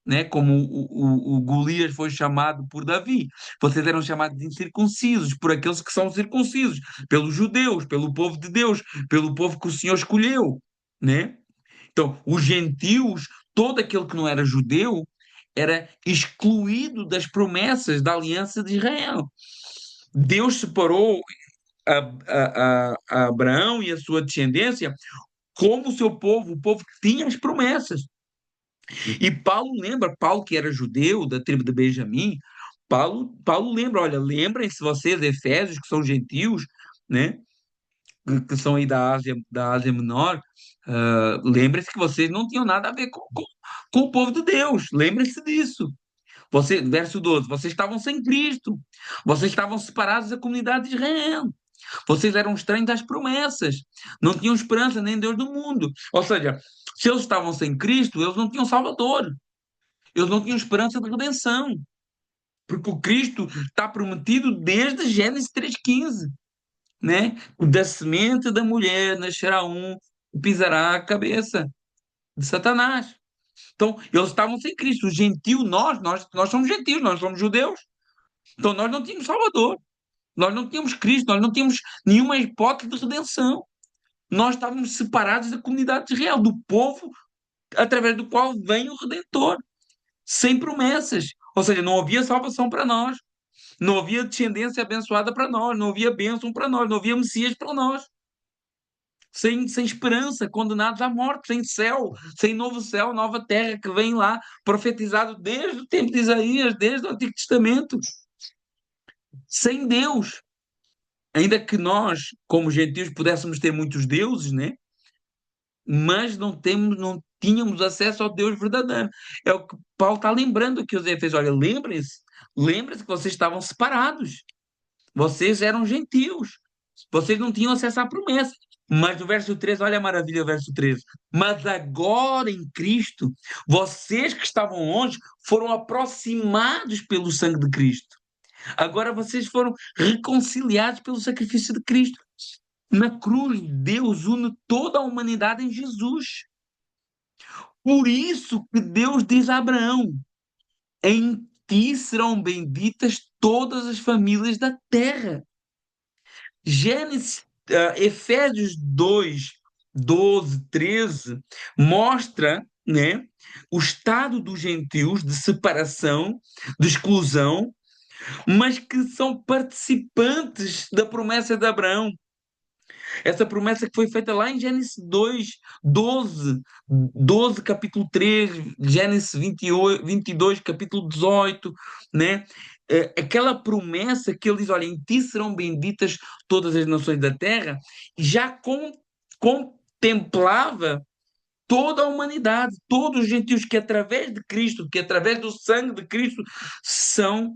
né? Como o Golias foi chamado por Davi. Vocês eram chamados de incircuncisos por aqueles que são circuncisos, pelos judeus, pelo povo de Deus, pelo povo que o Senhor escolheu, né? Então, os gentios, todo aquele que não era judeu, era excluído das promessas da aliança de Israel. Deus separou a Abraão e a sua descendência como o seu povo, o povo que tinha as promessas. E Paulo lembra, Paulo que era judeu, da tribo de Benjamim, Paulo lembra: olha, lembrem-se vocês, Efésios, que são gentios, né, que são aí da Ásia Menor, lembrem-se que vocês não tinham nada a ver com o povo de Deus, lembrem-se disso. Verso 12, vocês estavam sem Cristo, vocês estavam separados da comunidade de Israel, vocês eram estranhos das promessas, não tinham esperança nem Deus do mundo. Ou seja, se eles estavam sem Cristo, eles não tinham Salvador, eles não tinham esperança de redenção, porque o Cristo está prometido desde Gênesis 3,15, né? Da semente da mulher nascerá um que pisará a cabeça de Satanás. Então, eles estavam sem Cristo. O gentio, nós somos gentios, nós somos judeus. Então, nós não tínhamos Salvador. Nós não tínhamos Cristo, nós não tínhamos nenhuma hipótese de redenção. Nós estávamos separados da comunidade de Israel, do povo através do qual vem o Redentor, sem promessas. Ou seja, não havia salvação para nós. Não havia descendência abençoada para nós, não havia bênção para nós, não havia Messias para nós. Sem esperança, condenados à morte, sem céu, sem novo céu, nova terra que vem lá, profetizado desde o tempo de Isaías, desde o Antigo Testamento, sem Deus. Ainda que nós, como gentios, pudéssemos ter muitos deuses, né? Mas não tínhamos acesso ao Deus verdadeiro. É o que Paulo está lembrando aqui aos Efésios. Olha, lembrem-se que vocês estavam separados. Vocês eram gentios. Vocês não tinham acesso à promessa. Mas no verso 13, olha a maravilha, o verso 13. Mas agora em Cristo, vocês que estavam longe foram aproximados pelo sangue de Cristo. Agora vocês foram reconciliados pelo sacrifício de Cristo. Na cruz, Deus une toda a humanidade em Jesus. Por isso que Deus diz a Abraão: em ti serão benditas todas as famílias da terra. Efésios 2, 12, 13 mostra, né, o estado dos gentios de separação, de exclusão, mas que são participantes da promessa de Abraão. Essa promessa que foi feita lá em Gênesis 2, 12, 12 capítulo 3, Gênesis 28, 22, capítulo 18, né? Aquela promessa que ele diz, olha, em ti serão benditas todas as nações da terra, já contemplava toda a humanidade, todos os gentios que através de Cristo, que através do sangue de Cristo, são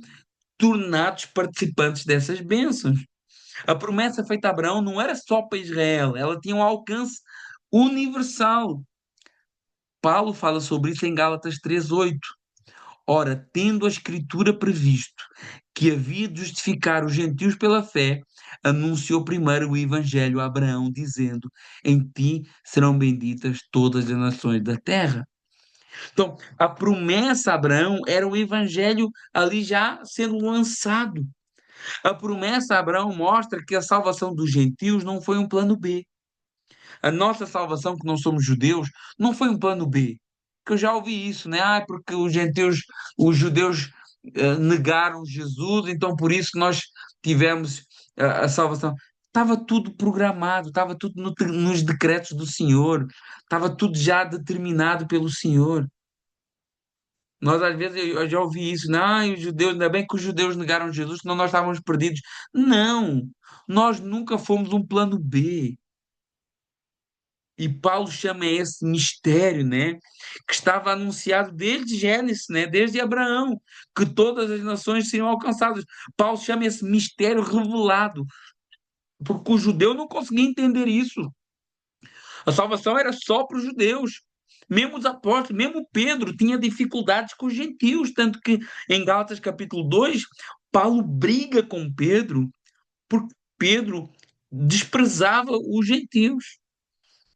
tornados participantes dessas bênçãos. A promessa feita a Abraão não era só para Israel, ela tinha um alcance universal. Paulo fala sobre isso em Gálatas 3:8. Ora, tendo a Escritura previsto que havia de justificar os gentios pela fé, anunciou primeiro o Evangelho a Abraão, dizendo: em ti serão benditas todas as nações da terra. Então, a promessa a Abraão era o Evangelho ali já sendo lançado. A promessa a Abraão mostra que a salvação dos gentios não foi um plano B. A nossa salvação, que não somos judeus, não foi um plano B. Que eu já ouvi isso, né? Ah, porque os judeus negaram Jesus, então por isso nós tivemos a salvação. Estava tudo programado, estava tudo nos decretos do Senhor, estava tudo já determinado pelo Senhor. Nós, às vezes, eu já ouvi isso, né? Ah, os judeus, ainda bem que os judeus negaram Jesus, senão nós estávamos perdidos. Não, nós nunca fomos um plano B. E Paulo chama esse mistério, né? Que estava anunciado desde Gênesis, né? Desde Abraão, que todas as nações seriam alcançadas. Paulo chama esse mistério revelado, porque o judeu não conseguia entender isso. A salvação era só para os judeus. Mesmo os apóstolos, mesmo Pedro tinha dificuldades com os gentios, tanto que em Gálatas capítulo 2, Paulo briga com Pedro, porque Pedro desprezava os gentios,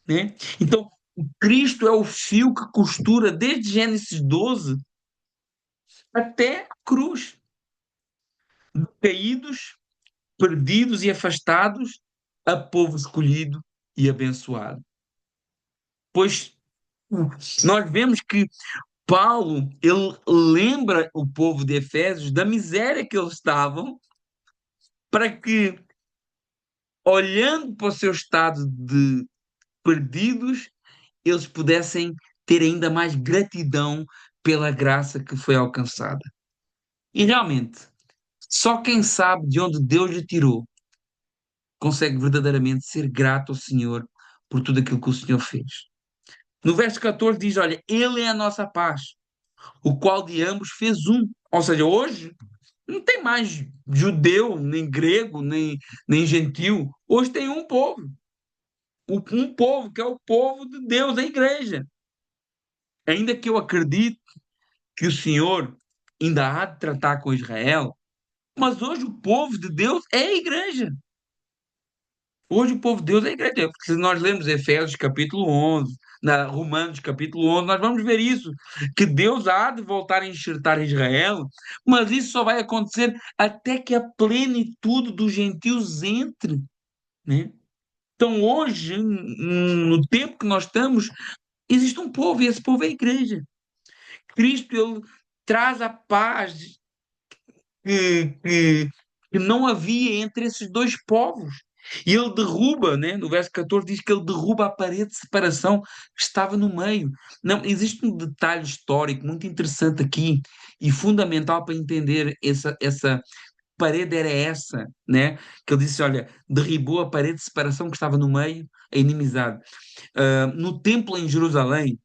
né? Então, o Cristo é o fio que costura desde Gênesis 12 até a cruz. Caídos, perdidos e afastados, a povo escolhido e abençoado. Pois nós vemos que Paulo, ele lembra o povo de Efésios da miséria que eles estavam, para que, olhando para o seu estado de perdidos, eles pudessem ter ainda mais gratidão pela graça que foi alcançada. E realmente, só quem sabe de onde Deus lhe tirou consegue verdadeiramente ser grato ao Senhor por tudo aquilo que o Senhor fez. No verso 14 diz: olha, Ele é a nossa paz, o qual de ambos fez um. Ou seja, hoje não tem mais judeu, nem grego, nem gentil. Hoje tem um povo. Um povo que é o povo de Deus, a igreja. Ainda que eu acredite que o Senhor ainda há de tratar com Israel, mas hoje o povo de Deus é a igreja. Hoje o povo de Deus é a igreja. Porque se nós lemos Efésios capítulo 11, Romanos capítulo 11, nós vamos ver isso, que Deus há de voltar a enxertar Israel, mas isso só vai acontecer até que a plenitude dos gentios entre, né? Então hoje, no tempo que nós estamos, existe um povo e esse povo é a igreja. Cristo, ele traz a paz. que, que não havia entre esses dois povos. E ele derruba, né? No verso 14 diz que ele derruba a parede de separação que estava no meio. Não, existe um detalhe histórico muito interessante aqui e fundamental para entender essa parede era essa, né? Que ele disse, olha, derribou a parede de separação que estava no meio, a inimizade. No templo em Jerusalém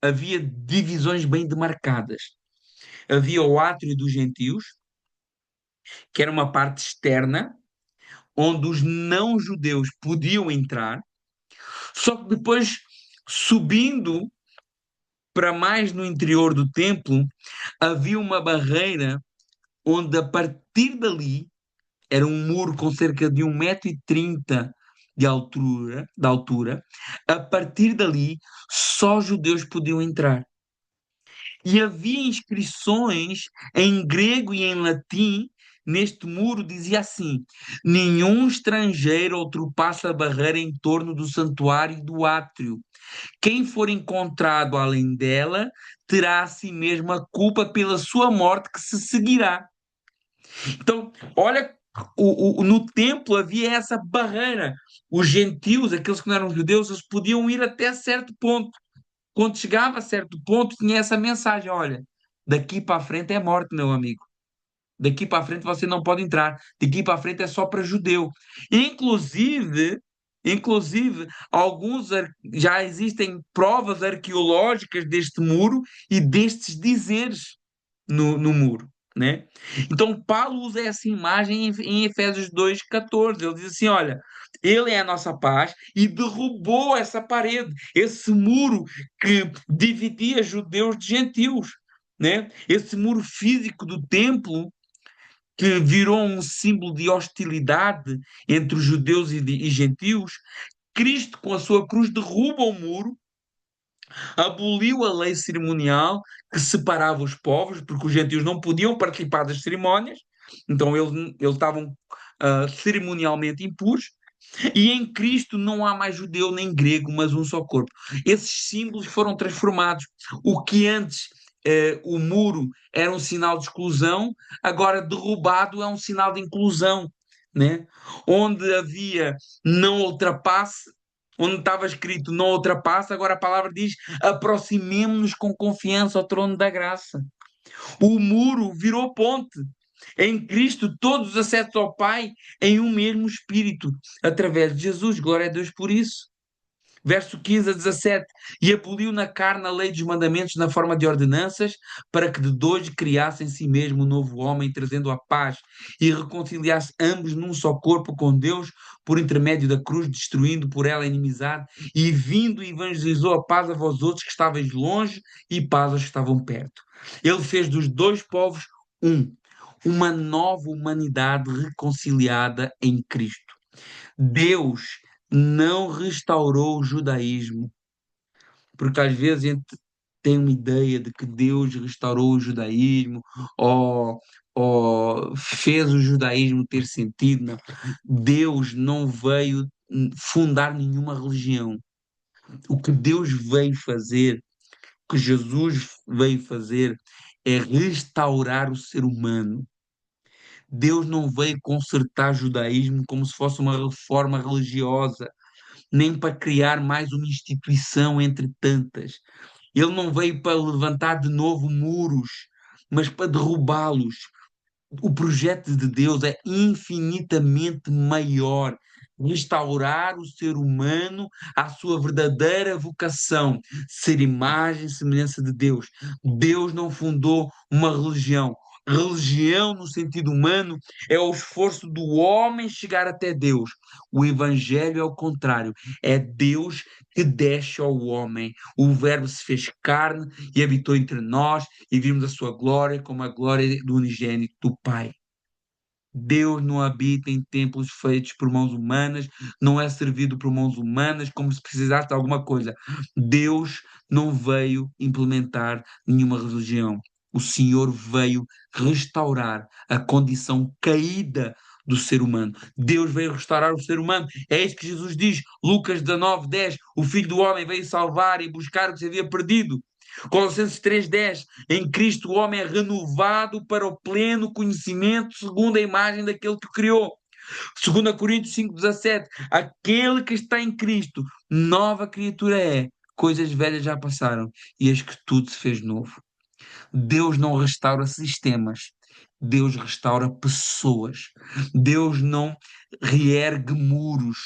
havia divisões bem demarcadas. Havia o átrio dos gentios, que era uma parte externa, onde os não-judeus podiam entrar, só que depois, subindo para mais no interior do templo, havia uma barreira onde, a partir dali, era um muro com cerca de 1,30 m de altura, a partir dali, só judeus podiam entrar. E havia inscrições em grego e em latim neste muro, dizia assim: nenhum estrangeiro ultrapassa a barreira em torno do santuário e do átrio. Quem for encontrado além dela terá a si mesmo a culpa pela sua morte que se seguirá. Então, olha, no templo havia essa barreira. Os gentios, aqueles que não eram judeus, eles podiam ir até certo ponto. Quando chegava a certo ponto, tinha essa mensagem: olha, daqui para a frente é morte, meu amigo. Daqui para a frente você não pode entrar. Daqui para a frente é só para judeu. Inclusive, já existem provas arqueológicas deste muro e destes dizeres no muro, né? Então, Paulo usa essa imagem em Efésios 2,14. Ele diz assim: olha, ele é a nossa paz e derrubou essa parede, esse muro que dividia judeus de gentios, né? Esse muro físico do templo que virou um símbolo de hostilidade entre os judeus e gentios. Cristo, com a sua cruz, derruba o muro, aboliu a lei cerimonial que separava os povos, porque os gentios não podiam participar das cerimónias, então eles estavam cerimonialmente impuros. E em Cristo não há mais judeu nem grego, mas um só corpo. Esses símbolos foram transformados. O que antes o muro era um sinal de exclusão, agora derrubado é um sinal de inclusão, né? Onde havia não ultrapasse, onde estava escrito não ultrapasse, agora a palavra diz aproximemo-nos com confiança ao trono da graça. O muro virou ponte. Em Cristo, todos os acessos ao Pai em um mesmo Espírito, através de Jesus. Glória a Deus por isso. Verso 15 a 17. E aboliu na carne a lei dos mandamentos na forma de ordenanças, para que de dois criasse em si mesmo um novo homem, trazendo a paz e reconciliasse ambos num só corpo com Deus, por intermédio da cruz, destruindo por ela a inimizade, e vindo evangelizou a paz a vós outros que estavais longe e paz aos que estavam perto. Ele fez dos dois povos um, uma nova humanidade reconciliada em Cristo. Deus não restaurou o judaísmo, porque às vezes a gente tem uma ideia de que Deus restaurou o judaísmo ou fez o judaísmo ter sentido. Não. Deus não veio fundar nenhuma religião. O que Deus veio fazer, o que Jesus veio fazer, é restaurar o ser humano. Deus não veio consertar judaísmo como se fosse uma reforma religiosa, nem para criar mais uma instituição entre tantas. Ele não veio para levantar de novo muros, mas para derrubá-los. O projeto de Deus é infinitamente maior. Restaurar o ser humano à sua verdadeira vocação, ser imagem e semelhança de Deus. Deus não fundou uma religião. Religião, no sentido humano, é o esforço do homem chegar até Deus. O Evangelho é o contrário. É Deus que desce ao homem. O Verbo se fez carne e habitou entre nós, e vimos a sua glória como a glória do unigênito do Pai. Deus não habita em templos feitos por mãos humanas, não é servido por mãos humanas como se precisasse de alguma coisa. Deus não veio implementar nenhuma religião. O Senhor veio restaurar a condição caída do ser humano. Deus veio restaurar o ser humano. É isso que Jesus diz, Lucas 19:10. O Filho do Homem veio salvar e buscar o que se havia perdido. Colossenses 3:10, em Cristo o homem é renovado para o pleno conhecimento segundo a imagem daquele que o criou. 2 Coríntios 5:17, aquele que está em Cristo, nova criatura é, coisas velhas já passaram, e eis que tudo se fez novo. Deus não restaura sistemas, Deus restaura pessoas. Deus não reergue muros,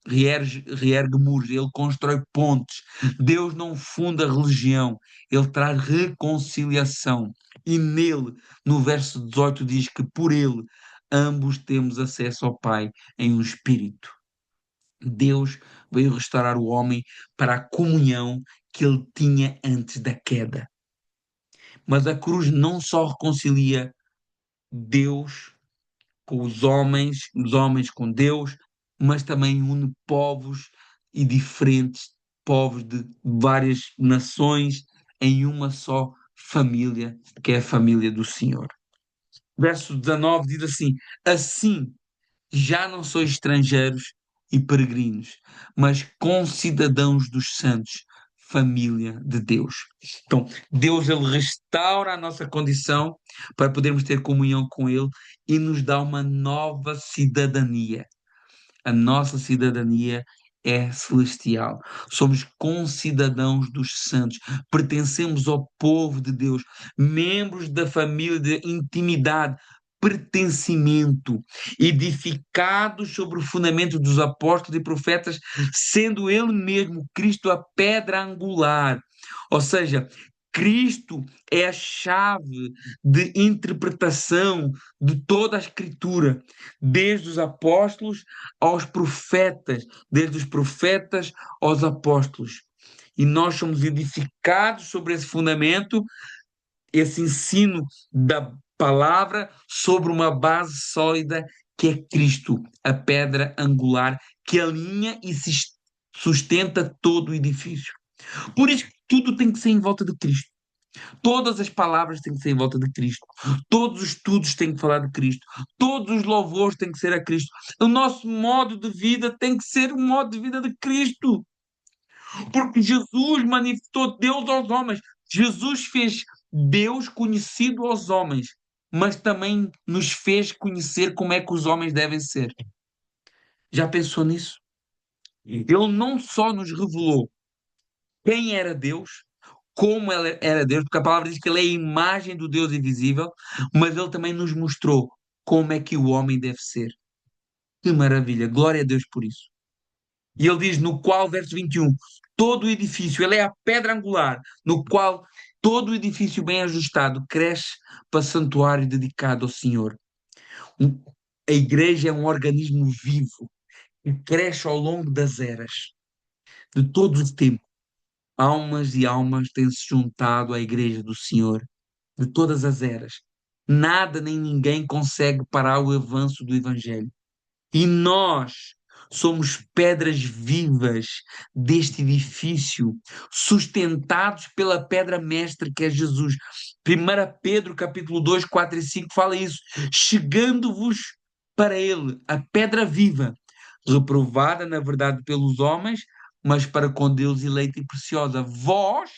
reergue muros, Ele constrói pontes. Deus não funda religião, Ele traz reconciliação. E nele, no verso 18, diz que por ele ambos temos acesso ao Pai em um espírito. Deus veio restaurar o homem para a comunhão que ele tinha antes da queda. Mas a cruz não só reconcilia Deus com os homens com Deus, mas também une povos e diferentes povos de várias nações em uma só família, que é a família do Senhor. Verso 19 diz assim: assim já não sois estrangeiros e peregrinos, mas concidadãos dos santos, família de Deus. Então, Deus ele restaura a nossa condição para podermos ter comunhão com Ele e nos dá uma nova cidadania. A nossa cidadania é celestial. Somos concidadãos dos santos, pertencemos ao povo de Deus, membros da família de intimidade, pertencimento, edificados sobre o fundamento dos apóstolos e profetas, sendo Ele mesmo Cristo a pedra angular. Ou seja, Cristo é a chave de interpretação de toda a Escritura, desde os apóstolos aos profetas, desde os profetas aos apóstolos. E nós somos edificados sobre esse fundamento, esse ensino da palavra, sobre uma base sólida que é Cristo, a pedra angular que alinha e se sustenta todo o edifício. Por isso que tudo tem que ser em volta de Cristo. Todas as palavras têm que ser em volta de Cristo. Todos os estudos têm que falar de Cristo. Todos os louvores têm que ser a Cristo. O nosso modo de vida tem que ser o modo de vida de Cristo. Porque Jesus manifestou Deus aos homens. Jesus fez Deus conhecido aos homens, mas também nos fez conhecer como é que os homens devem ser. Já pensou nisso? Ele não só nos revelou quem era Deus, como ele era Deus, porque a palavra diz que ele é a imagem do Deus invisível, mas ele também nos mostrou como é que o homem deve ser. Que maravilha, glória a Deus por isso. E ele diz no qual, verso 21, todo o edifício, ele é a pedra angular, no qual todo o edifício bem ajustado cresce para santuário dedicado ao Senhor. A igreja é um organismo vivo que cresce ao longo das eras, de todo o tempo. Almas e almas têm se juntado à igreja do Senhor de todas as eras. Nada nem ninguém consegue parar o avanço do Evangelho. E nós somos pedras vivas deste edifício, sustentados pela pedra mestra que é Jesus. 1 Pedro, capítulo 2, 4 e 5 fala isso. Chegando-vos para ele, a pedra viva, reprovada, na verdade, pelos homens, mas para com Deus eleita e preciosa. Vós,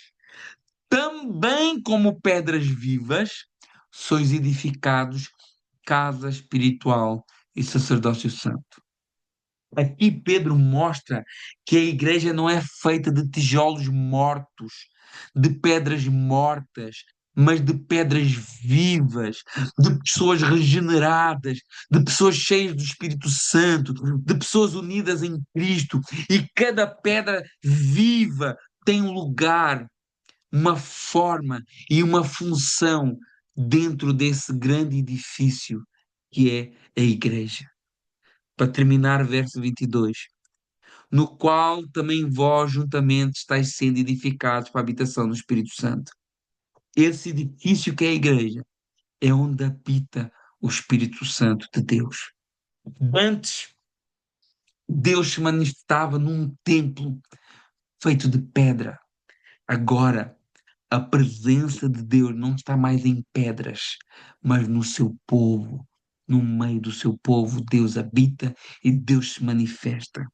também como pedras vivas, sois edificados casa espiritual e sacerdócio santo. Aqui Pedro mostra que a igreja não é feita de tijolos mortos, de pedras mortas, mas de pedras vivas, de pessoas regeneradas, de pessoas cheias do Espírito Santo, de pessoas unidas em Cristo. E cada pedra viva tem um lugar, uma forma e uma função dentro desse grande edifício que é a igreja. Para terminar, verso 22, no qual também vós juntamente estáis sendo edificados para a habitação do Espírito Santo. Esse edifício que é a igreja é onde habita o Espírito Santo de Deus. Antes, Deus se manifestava num templo feito de pedra. Agora, a presença de Deus não está mais em pedras, mas no seu povo. No meio do seu povo, Deus habita e Deus se manifesta.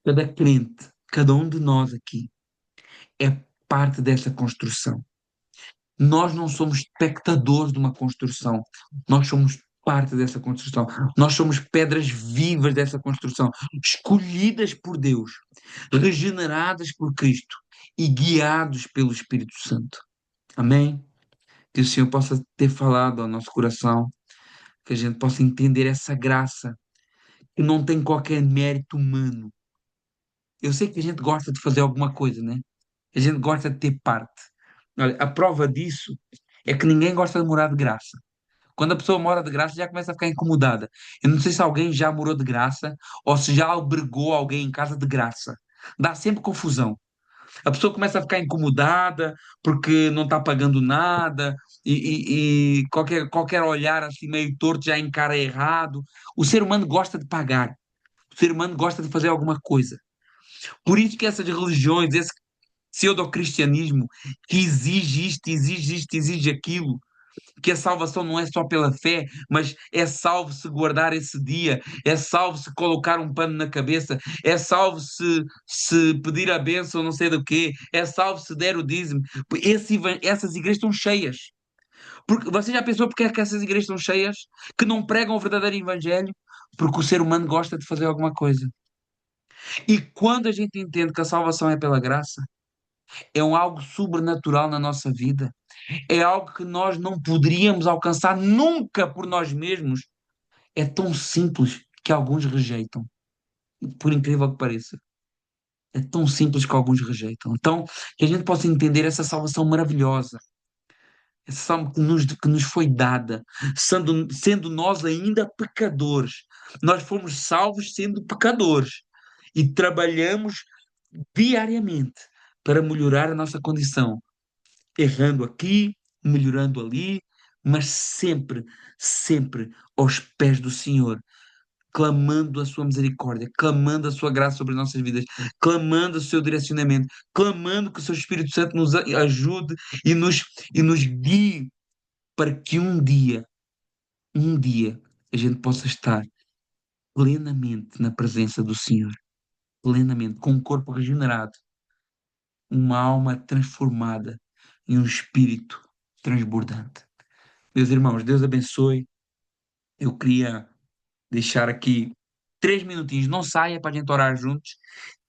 Cada crente, cada um de nós aqui, é parte dessa construção. Nós não somos espectadores de uma construção, nós somos parte dessa construção. Nós somos pedras vivas dessa construção, escolhidas por Deus, regeneradas por Cristo e guiados pelo Espírito Santo. Amém? Que o Senhor possa ter falado ao nosso coração, que a gente possa entender essa graça que não tem qualquer mérito humano. Eu sei que a gente gosta de fazer alguma coisa, né? A gente gosta de ter parte. Olha, a prova disso é que ninguém gosta de morar de graça. Quando a pessoa mora de graça, já começa a ficar incomodada. Eu não sei se alguém já morou de graça ou se já albergou alguém em casa de graça. Dá sempre confusão. A pessoa começa a ficar incomodada porque não está pagando nada e qualquer olhar assim meio torto já encara errado. O ser humano gosta de pagar. O ser humano gosta de fazer alguma coisa. Por isso que essas religiões, esse pseudo-cristianismo que exige isto, exige isto, exige aquilo, que a salvação não é só pela fé, mas é salvo se guardar esse dia, é salvo se colocar um pano na cabeça, é salvo se pedir a bênção, não sei do quê, é salvo se der o dízimo. Essas igrejas estão cheias. Porque, você já pensou porque é que essas igrejas estão cheias? Que não pregam o verdadeiro evangelho? Porque o ser humano gosta de fazer alguma coisa. E quando a gente entende que a salvação é pela graça, é um algo sobrenatural na nossa vida, é algo que nós não poderíamos alcançar nunca por nós mesmos. É tão simples que alguns rejeitam, por incrível que pareça. É tão simples que alguns rejeitam. Então, que a gente possa entender essa salvação maravilhosa, essa salvação que nos foi dada, sendo nós ainda pecadores. Nós fomos salvos sendo pecadores e trabalhamos diariamente para melhorar a nossa condição, errando aqui, melhorando ali, mas sempre, sempre aos pés do Senhor, clamando a sua misericórdia, clamando a sua graça sobre as nossas vidas, clamando o seu direcionamento, clamando que o seu Espírito Santo nos ajude e nos guie para que um dia, a gente possa estar plenamente na presença do Senhor, plenamente, com um corpo regenerado, uma alma transformada e um espírito transbordante. Meus irmãos, Deus abençoe. Eu queria deixar aqui 3 minutinhos, não saia para a gente orar juntos,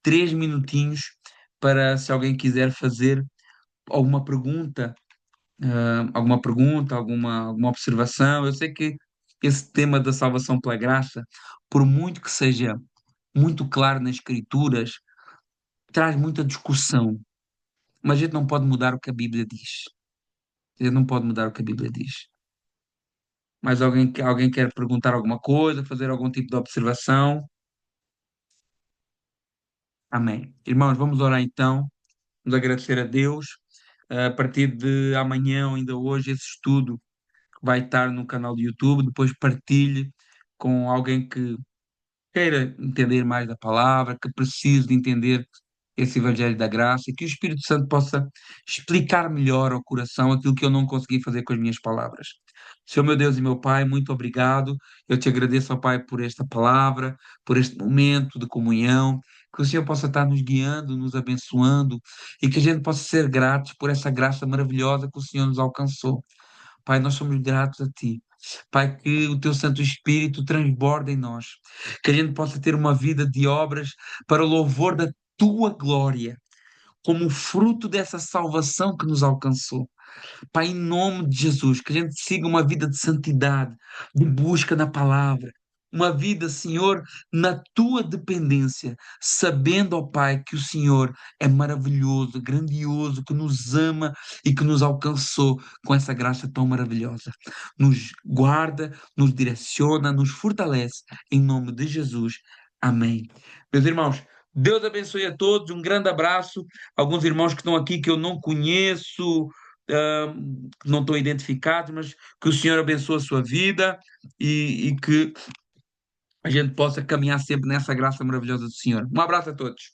3 minutinhos para se alguém quiser fazer alguma pergunta, alguma observação. Eu sei que esse tema da salvação pela graça, por muito que seja muito claro nas Escrituras, traz muita discussão, mas a gente não pode mudar o que a Bíblia diz. A gente não pode mudar o que a Bíblia diz. Mas alguém quer perguntar alguma coisa, fazer algum tipo de observação? Amém. Irmãos, vamos orar então, vamos agradecer a Deus. A partir de amanhã ou ainda hoje, esse estudo vai estar no canal do YouTube. Depois partilhe com alguém que queira entender mais da palavra, que precise de entender esse Evangelho da Graça e que o Espírito Santo possa explicar melhor ao coração aquilo que eu não consegui fazer com as minhas palavras. Senhor meu Deus e meu Pai, muito obrigado. Eu te agradeço, ó Pai, por esta palavra, por este momento de comunhão. Que o Senhor possa estar nos guiando, nos abençoando e que a gente possa ser gratos por essa graça maravilhosa que o Senhor nos alcançou. Pai, nós somos gratos a Ti. Pai, que o Teu Santo Espírito transborde em nós, que a gente possa ter uma vida de obras para o louvor da Tua glória, como fruto dessa salvação que nos alcançou. Pai, em nome de Jesus, que a gente siga uma vida de santidade, de busca na palavra, uma vida, Senhor, na tua dependência, sabendo, ó Pai, que o Senhor é maravilhoso, grandioso, que nos ama e que nos alcançou com essa graça tão maravilhosa. Nos guarda, nos direciona, nos fortalece, em nome de Jesus. Amém. Meus irmãos, Deus abençoe a todos, um grande abraço. Alguns irmãos que estão aqui que eu não conheço, que não estão identificados, mas que o Senhor abençoe a sua vida e que a gente possa caminhar sempre nessa graça maravilhosa do Senhor. Um abraço a todos.